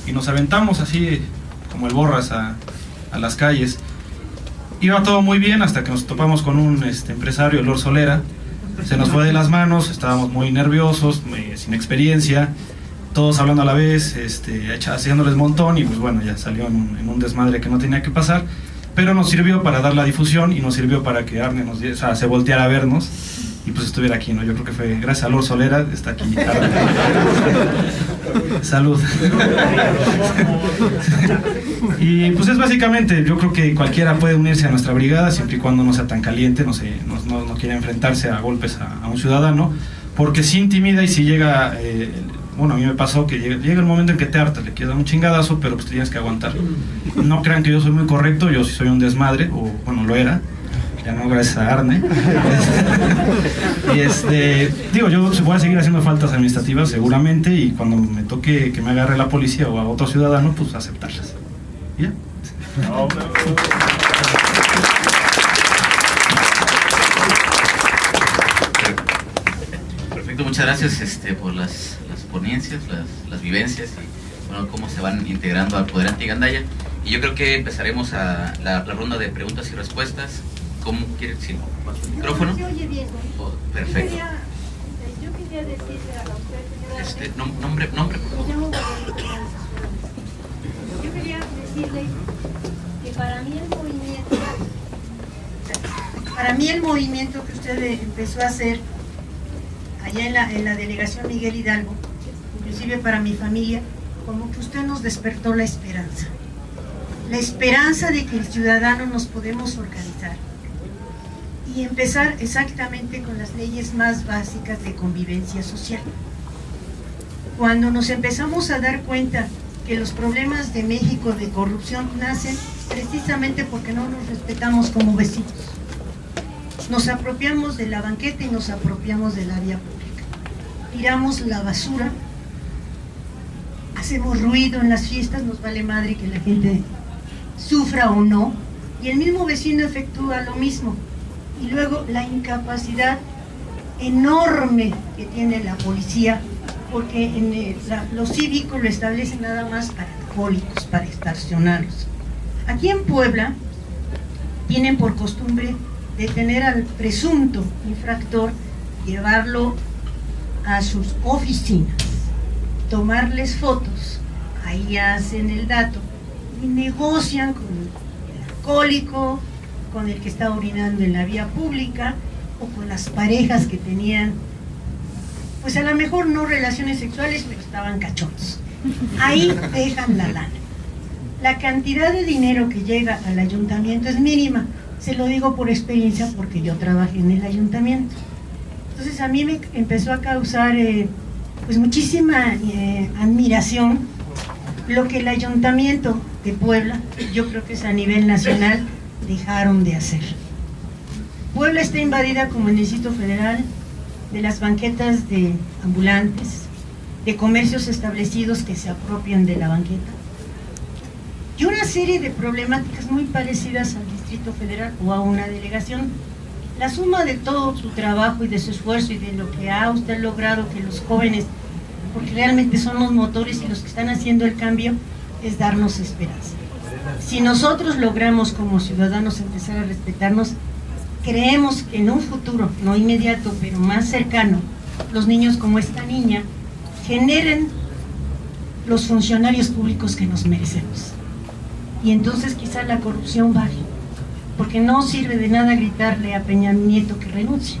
y nos aventamos así como el borras a las calles. Iba todo muy bien hasta que nos topamos con un empresario, Lord Solera. Se nos fue de las manos, estábamos muy nerviosos, sin experiencia, todos hablando a la vez, haciéndoles montón, y pues bueno, ya salió en un desmadre que no tenía que pasar, pero nos sirvió para dar la difusión y nos sirvió para que Arne se volteara a vernos y pues estuviera aquí, ¿no? Yo creo que fue gracias a Lord Solera, está aquí Arne. Salud. Y pues es básicamente, yo creo que cualquiera puede unirse a nuestra brigada siempre y cuando no sea tan caliente, no quiera enfrentarse a golpes a un ciudadano, porque sí intimida y si llega, bueno, a mí me pasó que llega el momento en que te hartas, le quieres dar un chingadazo, pero pues tienes que aguantar. No crean que yo soy muy correcto, yo sí soy un desmadre, o bueno, lo era, ya no, gracias a Arne. Y digo, yo voy a seguir haciendo faltas administrativas seguramente, y cuando me toque que me agarre la policía o a otro ciudadano, pues aceptarlas. ¿Ya? Perfecto, muchas gracias por las ponencias, las vivencias y bueno, cómo se van integrando al Poder Antigandaya. Y yo creo que empezaremos la ronda de preguntas y respuestas. ¿Cómo quiere decir? ¿Micrófono? Se oye bien. Oh, perfecto. Yo quería decirle a usted, señora, Nombre, por favor. me llamo Guadalupe. Yo quería decirle que para mí el movimiento que usted empezó a hacer allá en la delegación Miguel Hidalgo, inclusive para mi familia, como que usted nos despertó la esperanza de que el ciudadano nos podemos organizar y empezar exactamente con las leyes más básicas de convivencia social. Cuando nos empezamos a dar cuenta que los problemas de México de corrupción nacen precisamente porque no nos respetamos como vecinos. Nos apropiamos de la banqueta y nos apropiamos de la vía pública. Tiramos la basura, hacemos ruido en las fiestas, nos vale madre que la gente sufra o no, y el mismo vecino efectúa lo mismo. Y luego la incapacidad enorme que tiene la policía, porque en lo cívico lo establecen nada más para alcohólicos, para extorsionarlos. Aquí en Puebla tienen por costumbre detener al presunto infractor, llevarlo a sus oficinas, tomarles fotos, ahí hacen el dato y negocian con el alcohólico, con el que está orinando en la vía pública o con las parejas que tenían, pues a lo mejor no relaciones sexuales, pero estaban cachondos. Ahí dejan la lana. La cantidad de dinero que llega al ayuntamiento es mínima. Se lo digo por experiencia porque yo trabajé en el ayuntamiento. Entonces a mí me empezó a causar pues muchísima admiración lo que el ayuntamiento de Puebla, yo creo que es a nivel nacional, dejaron de hacer. Puebla está invadida como el Distrito Federal de las banquetas de ambulantes, de comercios establecidos que se apropian de la banqueta, y una serie de problemáticas muy parecidas al Distrito Federal o a una delegación. La suma de todo su trabajo y de su esfuerzo y de lo que ha usted logrado que los jóvenes, porque realmente son los motores y los que están haciendo el cambio, es darnos esperanza. Si nosotros logramos como ciudadanos empezar a respetarnos, creemos que en un futuro, no inmediato, pero más cercano, los niños como esta niña generen los funcionarios públicos que nos merecemos. Y entonces quizá la corrupción baje, porque no sirve de nada gritarle a Peña Nieto que renuncie,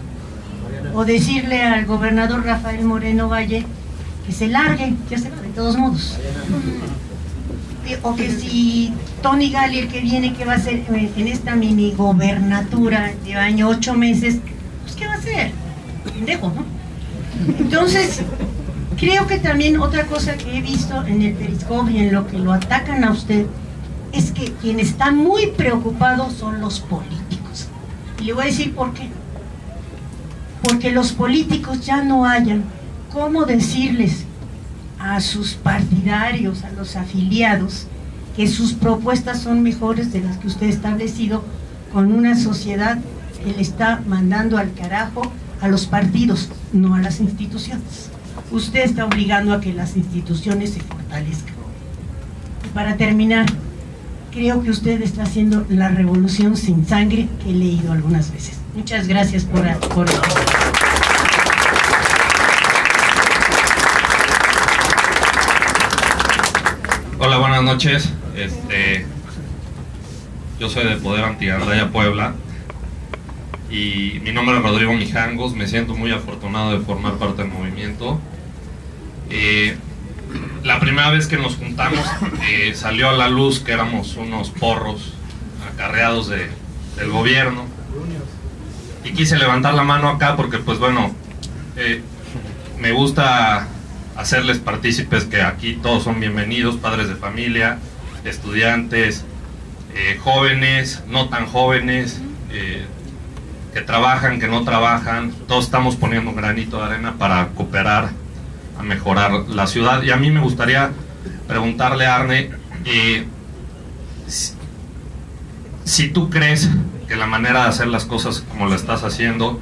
o decirle al gobernador Rafael Moreno Valle que se largue, ya se va de todos modos, o que si Tony Gali, el que viene, que va a hacer en esta mini gobernatura de año 8 meses, pues ¿qué va a hacer? Pendejo, ¿no? Entonces creo que también otra cosa que he visto en el Periscope y en lo que lo atacan a usted es que quienes están muy preocupados son los políticos. Y le voy a decir por qué. Porque los políticos ya no hayan cómo decirles a sus partidarios, a los afiliados, que sus propuestas son mejores de las que usted ha establecido con una sociedad que le está mandando al carajo a los partidos, no a las instituciones. Usted está obligando a que las instituciones se fortalezcan. Y para terminar, creo que usted está haciendo la revolución sin sangre que he leído algunas veces. Muchas gracias por Hola, buenas noches. Yo soy de Poder Antigandaya Puebla y mi nombre es Rodrigo Mijangos. Me siento muy afortunado de formar parte del movimiento. La primera vez que nos juntamos salió a la luz que éramos unos porros acarreados del gobierno, y quise levantar la mano acá porque pues bueno, me gusta hacerles partícipes que aquí todos son bienvenidos, padres de familia, estudiantes, jóvenes, no tan jóvenes, que trabajan, que no trabajan, todos estamos poniendo un granito de arena para cooperar a mejorar la ciudad. Y a mí me gustaría preguntarle a Arne, si tú crees que la manera de hacer las cosas como lo estás haciendo,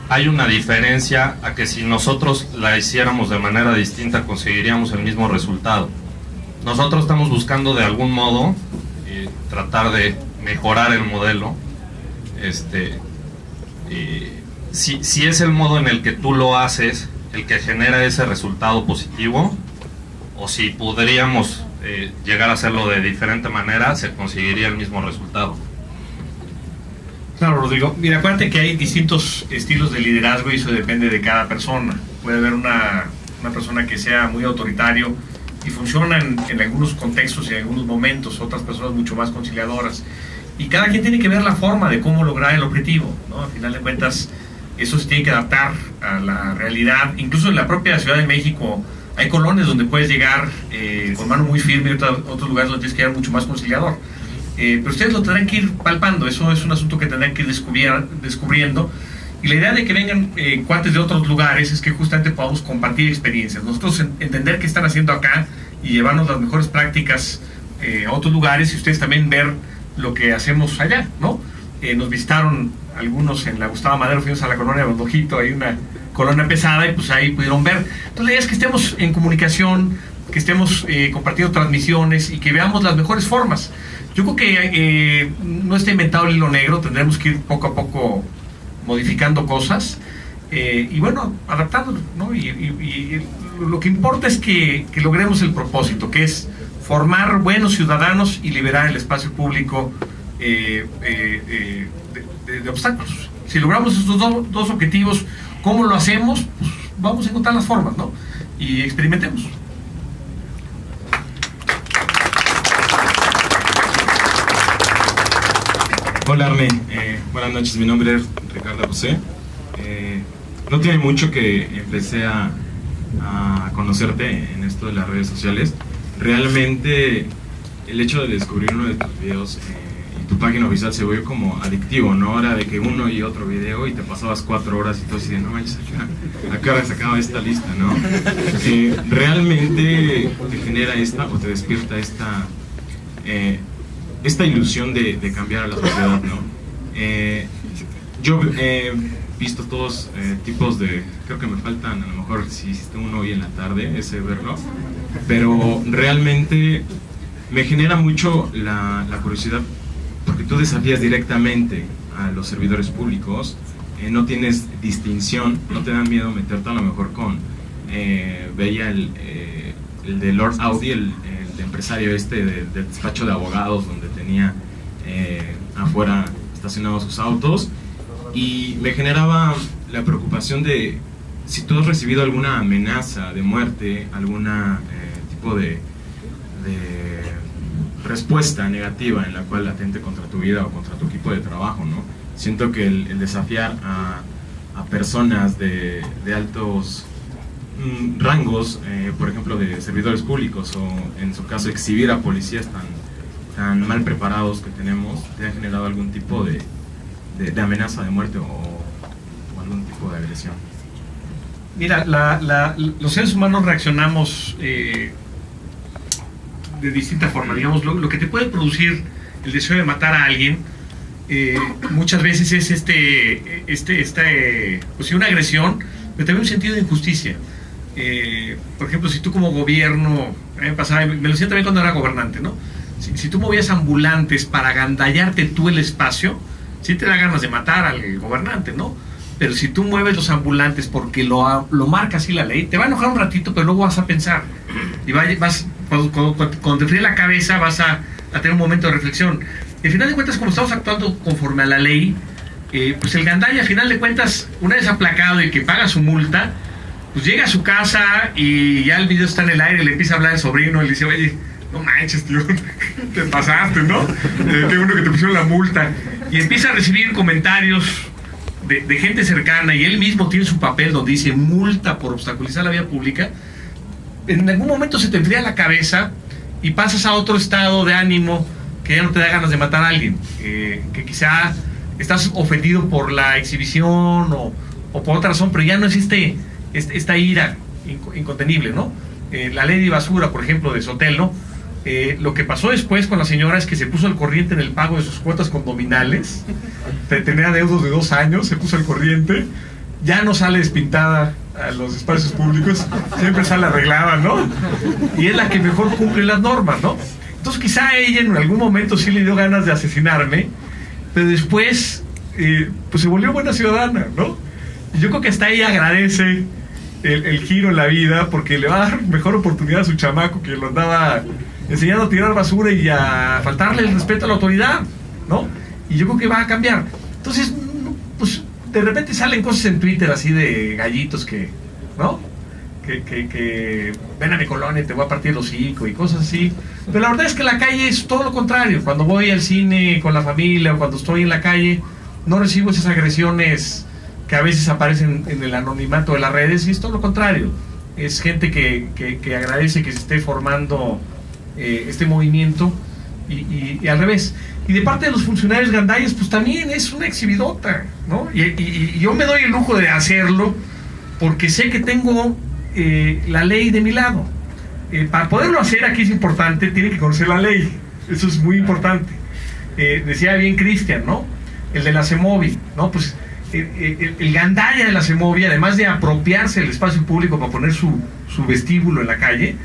hay una diferencia a que si nosotros la hiciéramos de manera distinta conseguiríamos el mismo resultado. Nosotros estamos buscando de algún modo tratar de mejorar el modelo. Si es el modo en el que tú lo haces el que genera ese resultado positivo, o si podríamos llegar a hacerlo de diferente manera, se conseguiría el mismo resultado. Claro, Rodrigo. Mira, acuérdate que hay distintos estilos de liderazgo y eso depende de cada persona. Puede haber una persona que sea muy autoritario y funciona en algunos contextos y en algunos momentos, otras personas mucho más conciliadoras. Y cada quien tiene que ver la forma de cómo lograr el objetivo, ¿no? Al final de cuentas, eso se tiene que adaptar a la realidad. Incluso en la propia Ciudad de México hay colonias donde puedes llegar con mano muy firme y otros lugares donde tienes que llegar mucho más conciliador. Pero ustedes lo tendrán que ir palpando, eso es un asunto que tendrán que ir descubriendo. Y la idea de que vengan cuates de otros lugares es que justamente podamos compartir experiencias. Nosotros entender qué están haciendo acá y llevarnos las mejores prácticas a otros lugares, y ustedes también ver lo que hacemos allá, ¿no? Nos visitaron algunos en la Gustavo Madero, fuimos a la colonia Bondojito, hay una colonia pesada y pues ahí pudieron ver. Entonces la idea es que estemos en comunicación, que estemos compartiendo transmisiones y que veamos las mejores formas. Yo creo que no está inventado el hilo negro, tendremos que ir poco a poco modificando cosas y bueno, adaptándolo, ¿no? Y lo que importa es que logremos el propósito, que es formar buenos ciudadanos y liberar el espacio público de obstáculos. Si logramos estos dos objetivos, ¿cómo lo hacemos? Pues vamos a encontrar las formas, ¿no? Y experimentemos. Hola Arne, buenas noches, mi nombre es Ricardo José. No tiene mucho que empecé a conocerte en esto de las redes sociales. Realmente el hecho de descubrir uno de tus videos y tu página oficial se volvió como adictivo, ¿no? Era de que uno y otro video y te pasabas 4 horas y todo así de no manches, ¿a qué hora se acaba esta lista, no? Realmente te genera o te despierta esta ilusión de cambiar a la sociedad, ¿no? Yo he visto todos tipos de... Creo que me faltan, a lo mejor si hiciste uno hoy en la tarde, ese verlo. Pero realmente me genera mucho la curiosidad, porque tú desafías directamente a los servidores públicos, no tienes distinción, no te da miedo meterte a lo mejor con... veía el de Lord Audi, el empresario del despacho de abogados, donde tenía afuera estacionados sus autos, y me generaba la preocupación de si tú has recibido alguna amenaza de muerte, alguna tipo de respuesta negativa en la cual atente contra tu vida o contra tu equipo de trabajo, ¿no? Siento que el desafiar a personas de altos rangos, por ejemplo de servidores públicos, o en su caso exhibir a policías tan mal preparados que tenemos, ¿te ha generado algún tipo de amenaza de muerte o algún tipo de agresión? Mira, los seres humanos reaccionamos de distinta forma. Digamos, lo que te puede producir el deseo de matar a alguien muchas veces es pues sí, una agresión, pero también un sentido de injusticia. Por ejemplo, si tú como gobierno, me lo decía también cuando era gobernante, ¿no? Si tú movías ambulantes para agandallarte tú el espacio, sí te da ganas de matar al gobernante, ¿no? Pero si tú mueves los ambulantes porque lo marca así la ley, te va a enojar un ratito, pero luego vas a pensar. Y cuando te fríe la cabeza vas a tener un momento de reflexión. Y al final de cuentas, como estamos actuando conforme a la ley, pues el gandalla, al final de cuentas, una vez aplacado y que paga su multa, pues llega a su casa y ya el video está en el aire, le empieza a hablar el sobrino, y le dice, oye, no manches, tío, te pasaste, ¿no? Qué bueno que te pusieron la multa. Y empieza a recibir comentarios de gente cercana, y él mismo tiene su papel donde dice multa por obstaculizar la vía pública. En algún momento se te enfría la cabeza y pasas a otro estado de ánimo que ya no te da ganas de matar a alguien, que quizá estás ofendido por la exhibición o por otra razón, pero ya no existe esta ira incontenible, ¿no? La ley de basura, por ejemplo, de Sotelo, lo que pasó después con la señora es que se puso al corriente en el pago de sus cuotas condominales, tenía deudos de 2 años, se puso al corriente, ya no sale despintada a los espacios públicos, siempre sale arreglada, ¿no? Y es la que mejor cumple las normas, ¿no? Entonces quizá ella en algún momento sí le dio ganas de asesinarme, pero después pues se volvió buena ciudadana, ¿no? Y yo creo que hasta ella agradece el giro en la vida, porque le va a dar mejor oportunidad a su chamaco, que lo andaba enseñando a tirar basura y a faltarle el respeto a la autoridad, ¿no? Y yo creo que va a cambiar. Entonces, pues de repente salen cosas en Twitter así de gallitos que, ¿no? Que ven a mi colonia y te voy a partir el hocico y cosas así. Pero la verdad es que la calle es todo lo contrario. Cuando voy al cine con la familia o cuando estoy en la calle, no recibo esas agresiones que a veces aparecen en el anonimato de las redes, y es todo lo contrario. Es gente que agradece que se esté formando este movimiento, y al revés. Y de parte de los funcionarios gandallas, pues también es una exhibidota, ¿no? Y yo me doy el lujo de hacerlo porque sé que tengo la ley de mi lado. Para poderlo hacer aquí es importante, tiene que conocer la ley. Eso es muy importante. Decía bien Cristian, ¿no? El de la CEMOVI, ¿no? Pues el gandalla de la CEMOVI, además de apropiarse del espacio público para poner su vestíbulo en la calle,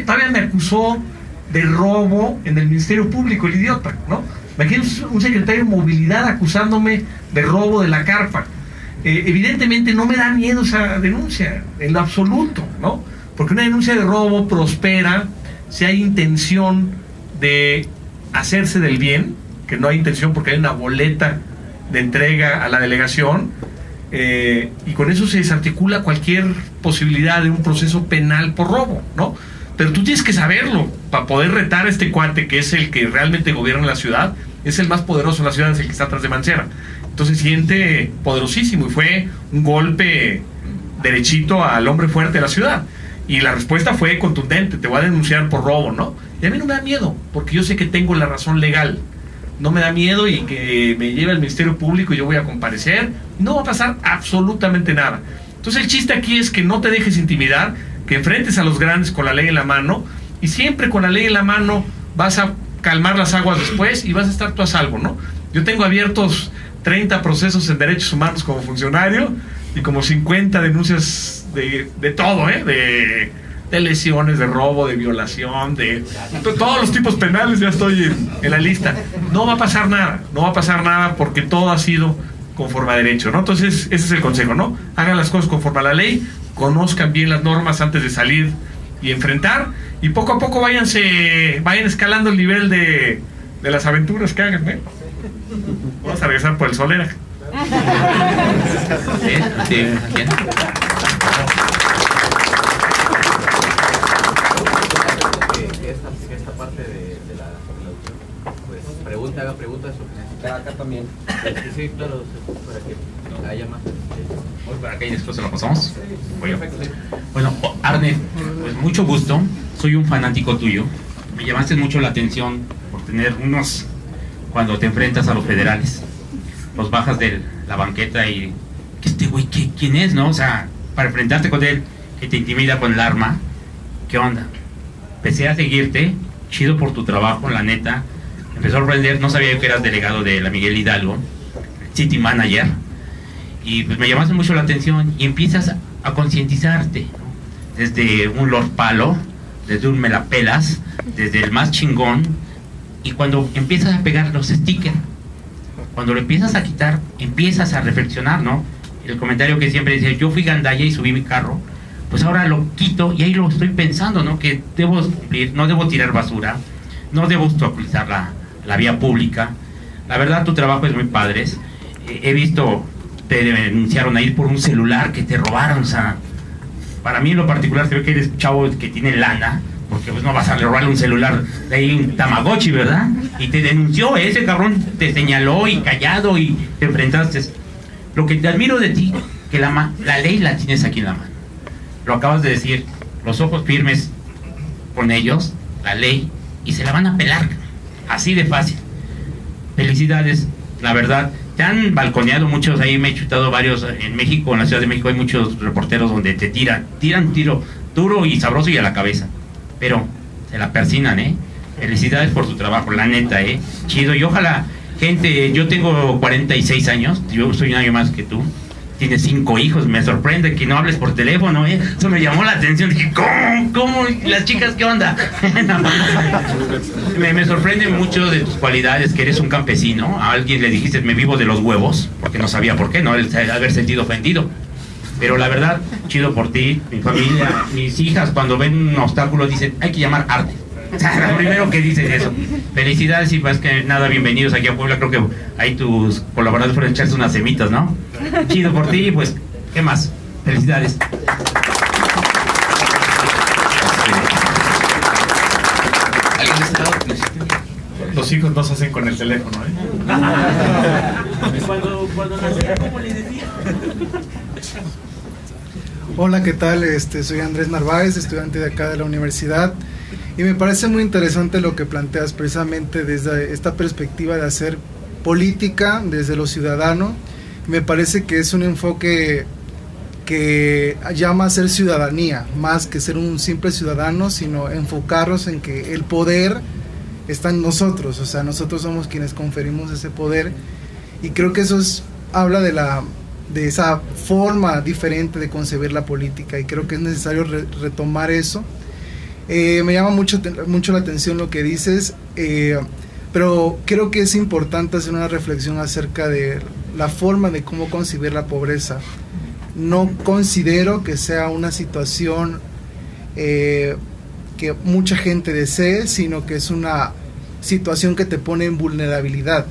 Todavía me acusó de robo en el Ministerio Público, el idiota, ¿no? Imagínense un secretario de movilidad acusándome de robo de la carpa. Evidentemente no me da miedo esa denuncia, en lo absoluto, ¿no? Porque una denuncia de robo prospera si hay intención de hacerse del bien, que no hay intención porque hay una boleta de entrega a la delegación, y con eso se desarticula cualquier posibilidad de un proceso penal por robo, ¿no? Pero tú tienes que saberlo para poder retar a este cuate, que es el que realmente gobierna la ciudad, es el más poderoso en la ciudad, es el que está atrás de Mancera. Entonces siente poderosísimo, y fue un golpe derechito al hombre fuerte de la ciudad. Y la respuesta fue contundente: te voy a denunciar por robo, ¿no? Y a mí no me da miedo, porque yo sé que tengo la razón legal. No me da miedo, y que me lleve al Ministerio Público y yo voy a comparecer. No va a pasar absolutamente nada. Entonces el chiste aquí es que no te dejes intimidar, que enfrentes a los grandes con la ley en la mano, y siempre con la ley en la mano vas a calmar las aguas después y vas a estar tú a salvo, ¿no? Yo tengo abiertos 30 procesos en derechos humanos como funcionario y como 50 denuncias de todo, de lesiones, de robo, de violación, de todos los tipos penales. Ya estoy en la lista. No va a pasar nada, porque todo ha sido conforme a derecho, ¿no? Entonces ese es el consejo, ¿no? Hagan las cosas conforme a la ley, conozcan bien las normas antes de salir y enfrentar, y poco a poco vayan escalando el nivel de las aventuras que hagan, ¿eh? Vamos a regresar por el Solera. ¿Quién? Esta parte de la pues haga preguntas acá también. Sí, claro, para que haya más. Voy para acá y después se lo pasamos. Bueno, Arne, pues mucho gusto. Soy un fanático tuyo. Me llamaste mucho la atención por tener unos, cuando te enfrentas a los federales, los bajas de la banqueta y que este güey, ¿quién es, no? O sea, para enfrentarte con él, que te intimida con el arma. ¿Qué onda? Empecé a seguirte, chido por tu trabajo, la neta. Empezó a sorprender, no sabía yo que eras delegado de la Miguel Hidalgo, city manager, y pues me llamaste mucho la atención y empiezas a concientizarte, ¿no? Desde un Lord Palo, desde un me la pelas, desde el más chingón, y cuando empiezas a pegar los stickers, cuando lo empiezas a quitar, empiezas a reflexionar, ¿no? El comentario que siempre dice: yo fui gandalla y subí mi carro, pues ahora lo quito y ahí lo estoy pensando, ¿no? Que debo cumplir, no debo tirar basura, no debo obstaculizar la vía pública. La verdad, tu trabajo es muy padre. He visto, te denunciaron a ir por un celular que te robaron. O sea, para mí en lo particular se ve que eres chavo que tiene lana, porque pues no vas a robarle un celular de ahí, un Tamagotchi, ¿verdad? Y te denunció, ese cabrón te señaló y callado y te enfrentaste. Lo que te admiro de ti, que la ley la tienes aquí en la mano. Lo acabas de decir, los ojos firmes con ellos, la ley, y se la van a pelar, así de fácil. Felicidades, la verdad. Te han balconeado muchos, ahí me he chutado varios en México, en la Ciudad de México hay muchos reporteros donde te tiran tiro duro y sabroso y a la cabeza, pero se la persinan, Felicidades por tu trabajo, la neta, chido. Y ojalá, gente, yo tengo 46 años, yo soy un año más que tú, tienes 5 hijos, me sorprende que no hables por teléfono, eso me llamó la atención, dije, ¿cómo? ¿Las chicas qué onda? No. Me sorprende mucho de tus cualidades, que eres un campesino. A alguien le dijiste, me vivo de los huevos, porque no sabía por qué, ¿no? Él se haber sentido ofendido. Pero la verdad, chido por ti, mi familia, mis hijas, cuando ven un obstáculo dicen, hay que llamar arte. O sea, lo primero que dicen eso. Felicidades y más que nada, bienvenidos aquí a Puebla. Creo que ahí tus colaboradores fueron echarse unas semitas, ¿no? Chido por ti, pues, ¿qué más? Felicidades. ¿Alguien de este lado? Los hijos no se hacen con el teléfono, Cuando nacía, ¿cómo le decía? Hola, ¿qué tal? Soy Andrés Narváez, estudiante de acá de la universidad, y me parece muy interesante lo que planteas precisamente desde esta perspectiva de hacer política desde lo ciudadano. Me parece que es un enfoque que llama a ser ciudadanía, más que ser un simple ciudadano, sino enfocarnos en que el poder está en nosotros, o sea, nosotros somos quienes conferimos ese poder, y creo que eso habla de esa forma diferente de concebir la política, y creo que es necesario retomar eso. Me llama mucho la atención lo que dices, pero creo que es importante hacer una reflexión acerca de la forma de cómo concebir la pobreza. No considero que sea una situación que mucha gente desee, sino que es una situación que te pone en vulnerabilidad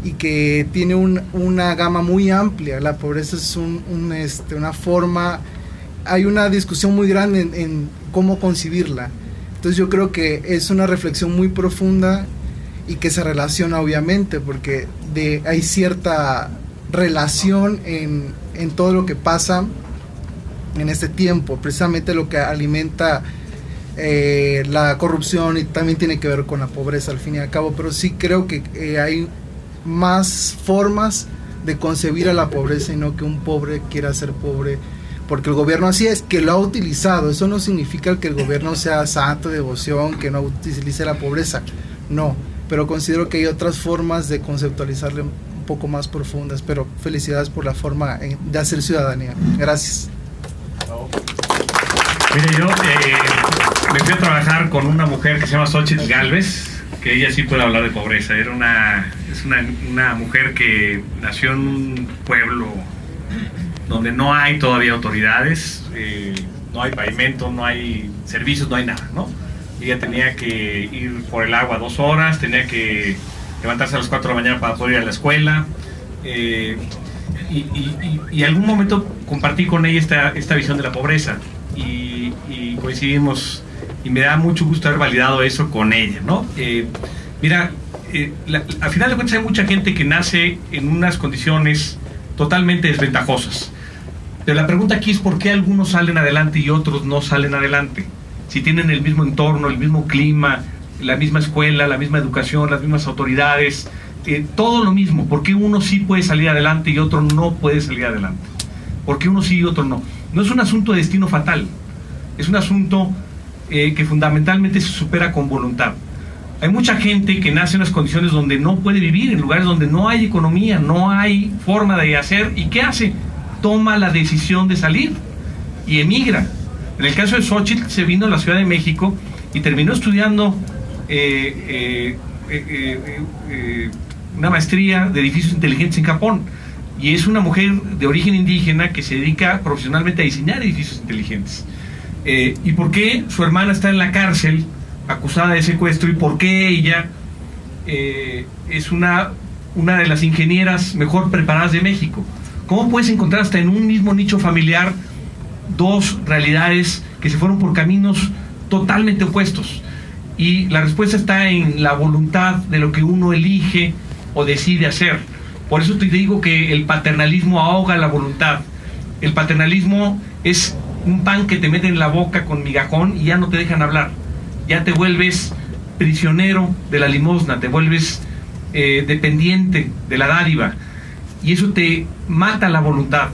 y que tiene una gama muy amplia. La pobreza es una forma, hay una discusión muy grande en cómo concebirla. Entonces yo creo que es una reflexión muy profunda y que se relaciona obviamente porque hay cierta relación en todo lo que pasa en este tiempo, precisamente lo que alimenta la corrupción y también tiene que ver con la pobreza al fin y al cabo, pero sí creo que hay más formas de concebir a la pobreza y no que un pobre quiera ser pobre porque el gobierno así es, que lo ha utilizado. Eso no significa que el gobierno sea santo de devoción, que no utilice la pobreza, no, pero considero que hay otras formas de conceptualizarle un poco más profundas, pero felicidades por la forma de hacer ciudadanía. Gracias. Mire, yo me fui a trabajar con una mujer que se llama Xochitl Gálvez, que ella sí puede hablar de pobreza. Es una mujer que nació en un pueblo donde no hay todavía autoridades, no hay pavimento, no hay servicios, no hay nada, ¿no? Ella tenía que ir por el agua 2 horas, tenía que levantarse a las 4 de la mañana para poder ir a la escuela, y algún momento compartí con ella esta visión de la pobreza y coincidimos y me da mucho gusto haber validado eso con ella, ¿no? Mira, al final de cuentas hay mucha gente que nace en unas condiciones totalmente desventajosas, pero la pregunta aquí es por qué algunos salen adelante y otros no salen adelante, si tienen el mismo entorno, el mismo clima, la misma escuela, la misma educación, las mismas autoridades, todo lo mismo. ¿Por qué uno sí puede salir adelante y otro no puede salir adelante? ¿Por qué uno sí y otro no? No es un asunto de destino fatal, es un asunto que fundamentalmente se supera con voluntad. Hay mucha gente que nace en unas condiciones donde no puede vivir, en lugares donde no hay economía, no hay forma de hacer, ¿y qué hace? Toma la decisión de salir y emigra. En el caso de Xochitl se vino a la Ciudad de México y terminó estudiando una maestría de edificios inteligentes en Japón, y es una mujer de origen indígena que se dedica profesionalmente a diseñar edificios inteligentes. ¿Y por qué su hermana está en la cárcel acusada de secuestro y por qué ella es una de las ingenieras mejor preparadas de México? ¿Cómo puedes encontrar hasta en un mismo nicho familiar dos realidades que se fueron por caminos totalmente opuestos? Y la respuesta está en la voluntad de lo que uno elige o decide hacer. Por eso te digo que el paternalismo ahoga la voluntad. El paternalismo es un pan que te meten en la boca con migajón y ya no te dejan hablar. Ya te vuelves prisionero de la limosna, te vuelves dependiente de la dádiva, y eso te mata la voluntad.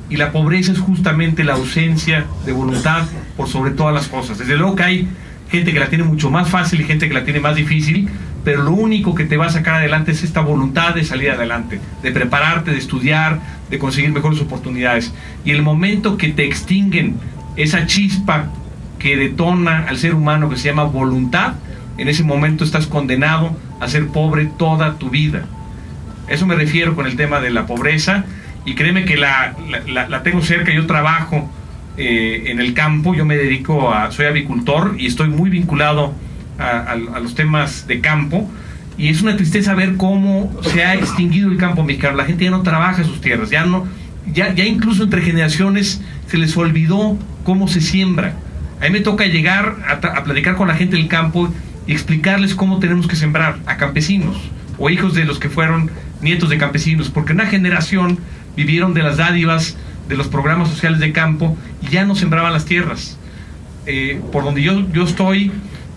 Y la pobreza es justamente la ausencia de voluntad por sobre todas las cosas. Desde luego que hay gente que la tiene mucho más fácil y gente que la tiene más difícil, pero lo único que te va a sacar adelante es esta voluntad de salir adelante, de prepararte, de estudiar, de conseguir mejores oportunidades. Y el momento que te extinguen esa chispa que detona al ser humano, que se llama voluntad, en ese momento estás condenado a ser pobre toda tu vida. Eso me refiero con el tema de la pobreza, y créeme que la tengo cerca. Yo trabajo en el campo, yo me dedico soy avicultor y estoy muy vinculado a los temas de campo, y es una tristeza ver cómo se ha extinguido el campo mexicano. La gente ya no trabaja sus tierras, ya incluso entre generaciones se les olvidó cómo se siembra. A mí me toca llegar a platicar con la gente del campo y explicarles cómo tenemos que sembrar, a campesinos o hijos de los que fueron nietos de campesinos, porque una generación vivieron de las dádivas de los programas sociales de campo y ya no sembraban las tierras. Por donde yo estoy,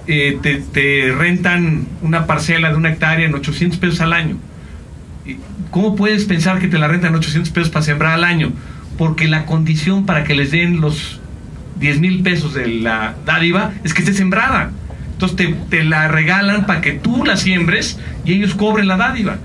te rentan una parcela de 1 hectárea en 800 pesos al año. ¿Cómo puedes pensar que te la rentan 800 pesos para sembrar al año? Porque la condición para que les den los 10,000 pesos de la dádiva es que esté sembrada. Entonces te la regalan para que tú la siembres y ellos cobren la dádiva.